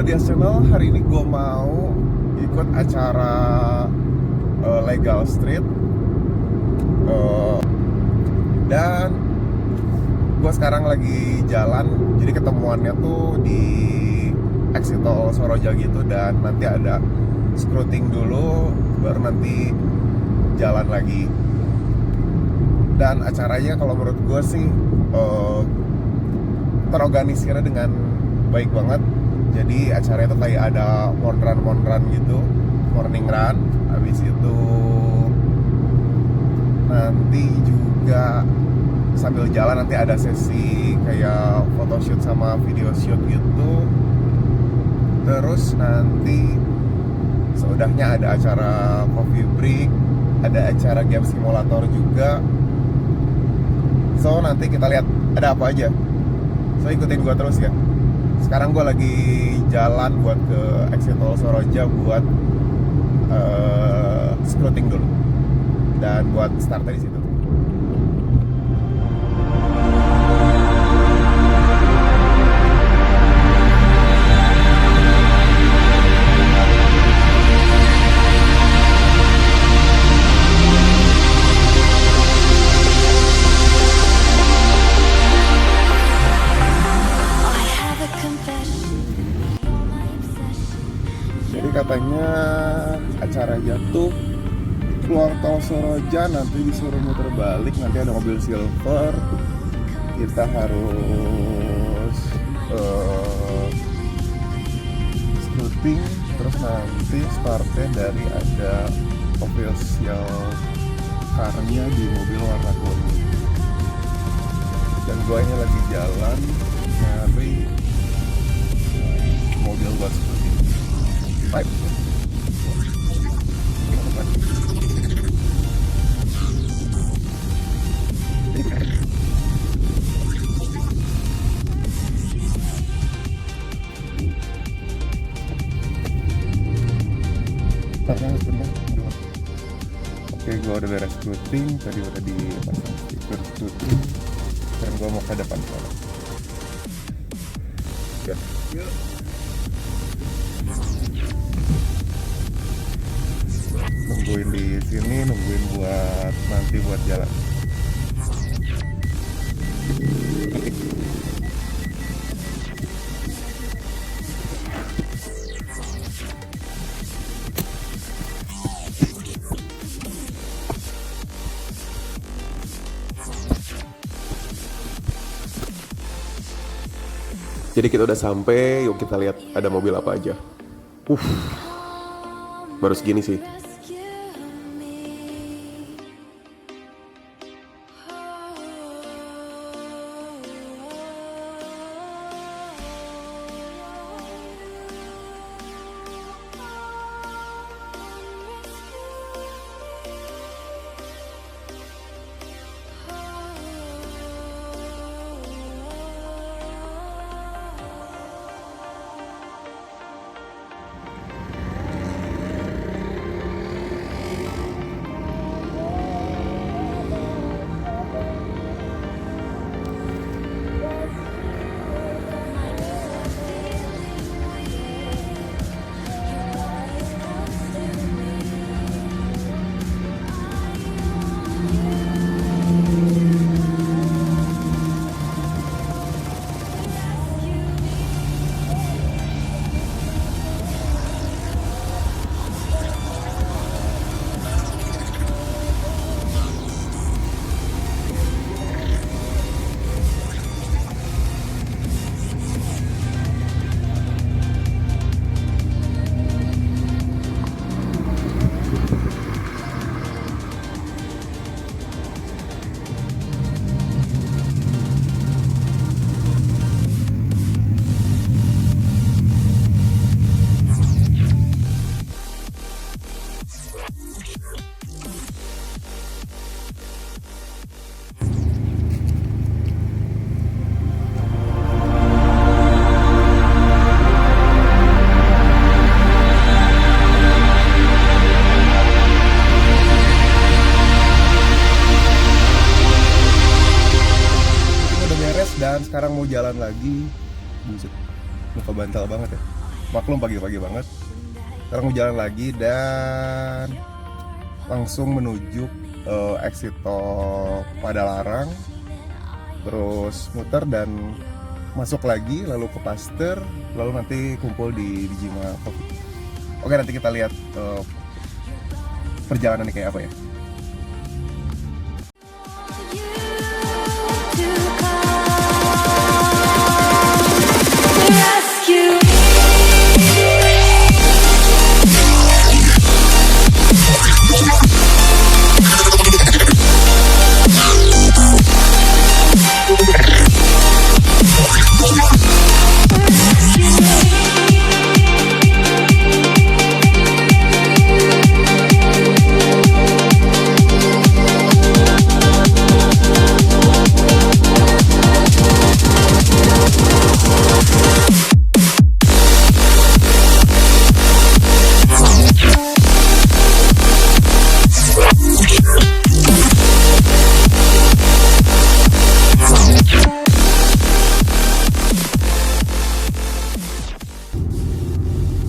Heladias channel. Hari ini gue mau ikut acara Legal Street, dan gue sekarang lagi jalan. Jadi ketemuannya tuh di exit tol Soroja gitu, dan nanti ada scouting dulu, baru nanti jalan lagi. Dan acaranya kalau menurut gue sih terorganisirnya dengan baik banget. Jadi acaranya tuh kayak ada morning run gitu, morning run. Habis itu nanti juga sambil jalan nanti ada sesi kayak photoshoot sama video shoot gitu. Terus nanti seudahnya ada acara coffee break, ada acara game simulator juga. So nanti kita lihat ada apa aja. So ikutin gue terus ya. Sekarang gue lagi jalan buat ke exit tol Soroja buat scouting dulu dan buat start dari situ. Jadi katanya acara jatuh keluar tol Soroja, nanti disuruh muter balik, nanti ada mobil silver. Kita harus scouting, terus nanti startnya dari ada official carnya di mobil warna kuning. Dan gue ini lagi jalan nyari mobil buat scouting. Baik. Oke, gue udah beres scouting. Tadi udah dipasang stiker scouting. Dan gue mau ke depan sana. Ya. Nungguin di sini, nungguin buat nanti buat jalan. Jadi kita udah sampai, yuk kita lihat ada mobil apa aja. Baru segini sih. Dan sekarang mau jalan lagi. Buset, muka bantal banget ya. maklum pagi-pagi banget. Sekarang mau jalan lagi dan langsung menuju exit tol Padalarang, terus muter dan masuk lagi, lalu ke Pasteur, lalu nanti kumpul di Jima Coffee. Oke, nanti kita lihat perjalanannya kayak apa ya.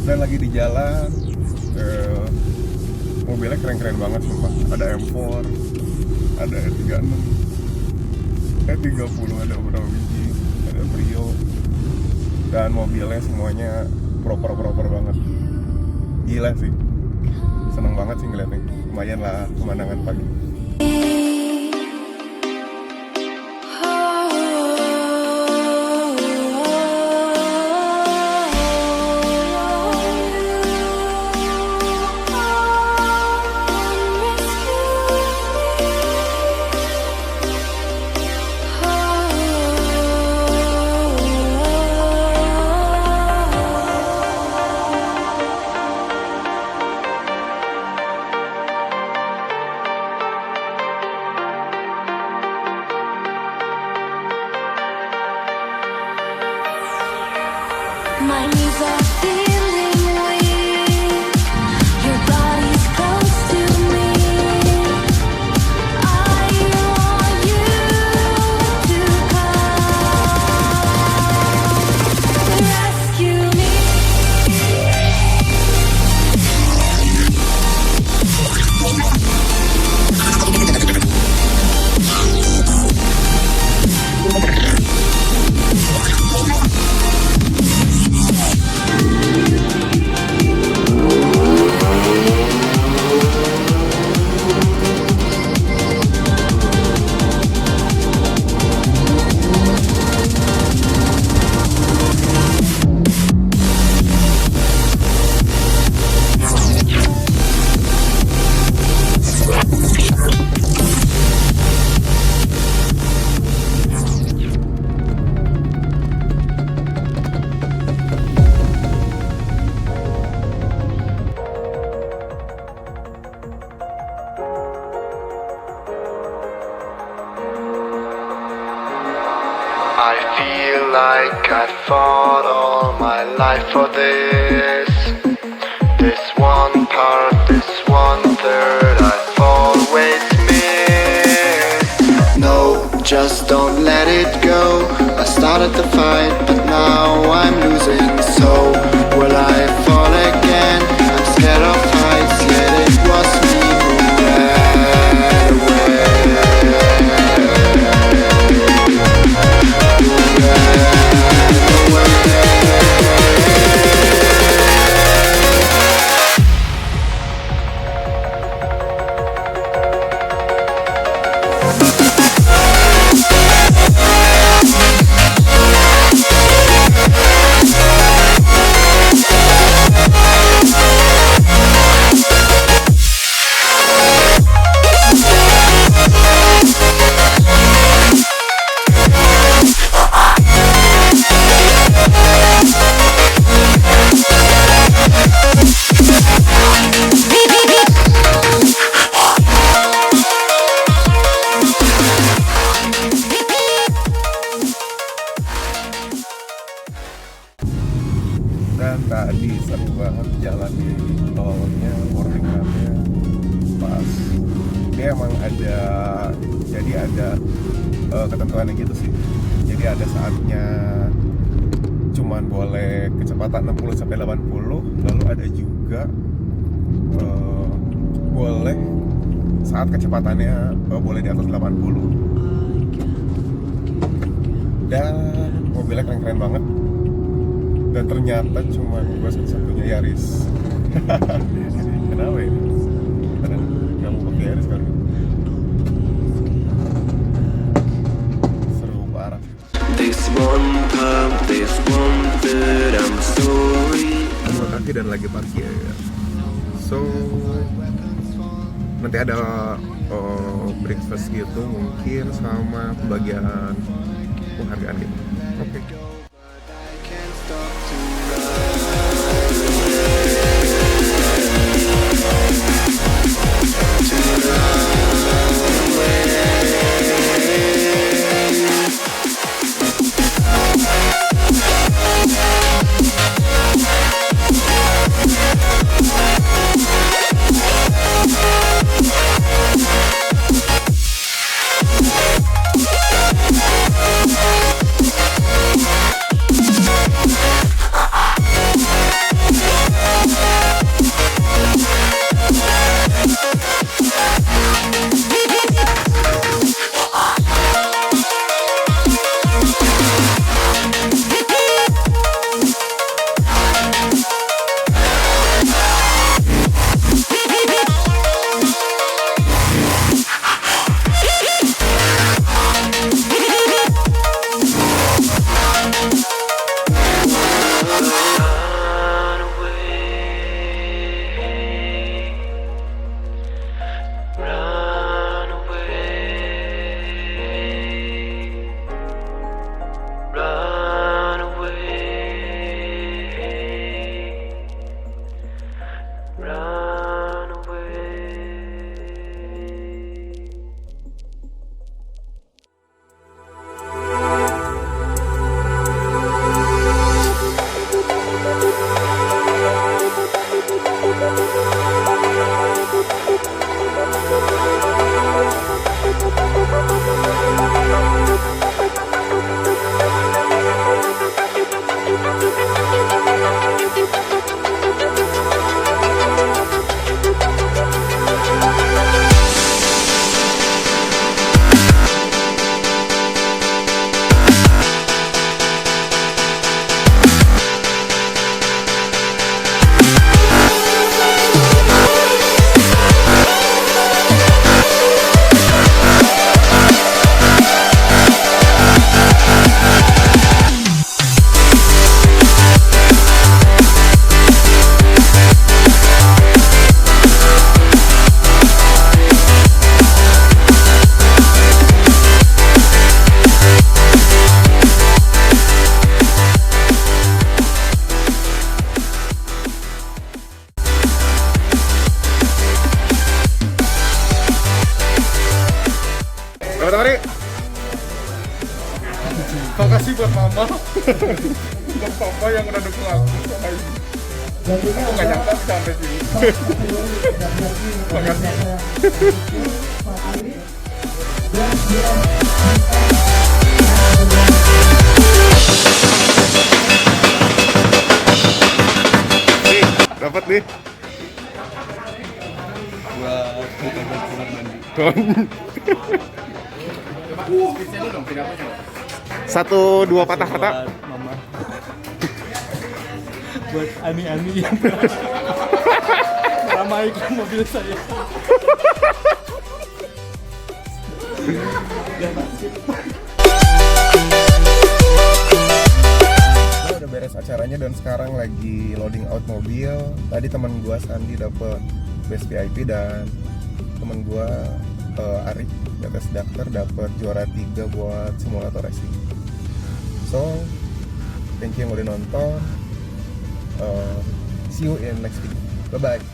Dan lagi di jalan, mobilnya keren-keren banget sumpah. Ada M4, ada E36, E30, ada beberapa biji, ada Brio, dan mobilnya semuanya proper banget. Gila sih, seneng banget sih ngeliatnya. Lumayan lah pemandangan pagi. My knees are feeling weak. Your body's close to me. I want you to come rescue me. I feel like I fought all my life for this. This one part, this one third I've always missed. No, just don't let it go. I started the fight, but now I'm losing. So, will I fall again? I'm scared of heights, yet it was me who ran away. Dan tadi seru banget jalan di tolnya, warningannya pas. Dia emang ada, jadi ada ketentuannya gitu sih. Jadi ada saatnya cuma cuman boleh kecepatan 60 sampai 80. Lalu ada juga boleh saat kecepatannya boleh di atas 80. Dan mobilnya keren-keren banget. Dan ternyata cuma gue satu-satunya Yaris. Kenapa ya? Karena gak mau pakai Yaris kali. Seru parah. This one pump, this one third, I'm sorry. Dua kaki dan lagi parkir. So nanti ada breakfast gitu mungkin sama pembagian penghargaan gitu. Oke. Makasih buat mama buat papa yang udah dukung aku sama ibu. Aku gak nyangka bisa sampai sini. Makasih. Nih, dapat nih. Buat buka kamar mandi. Spesial dong, tidak apa-apa. 1-2 patah kata. Buat mama. Buat ani-ani yang meramaikan mobil saya. Udah beres acaranya dan sekarang lagi loading out mobil. Tadi teman gua Sandi dapet best VIP dan teman gua Arif batas daftar dapat juara 3 buat simulator racing. So, thank you yang udah nonton. See you in next video. Bye bye.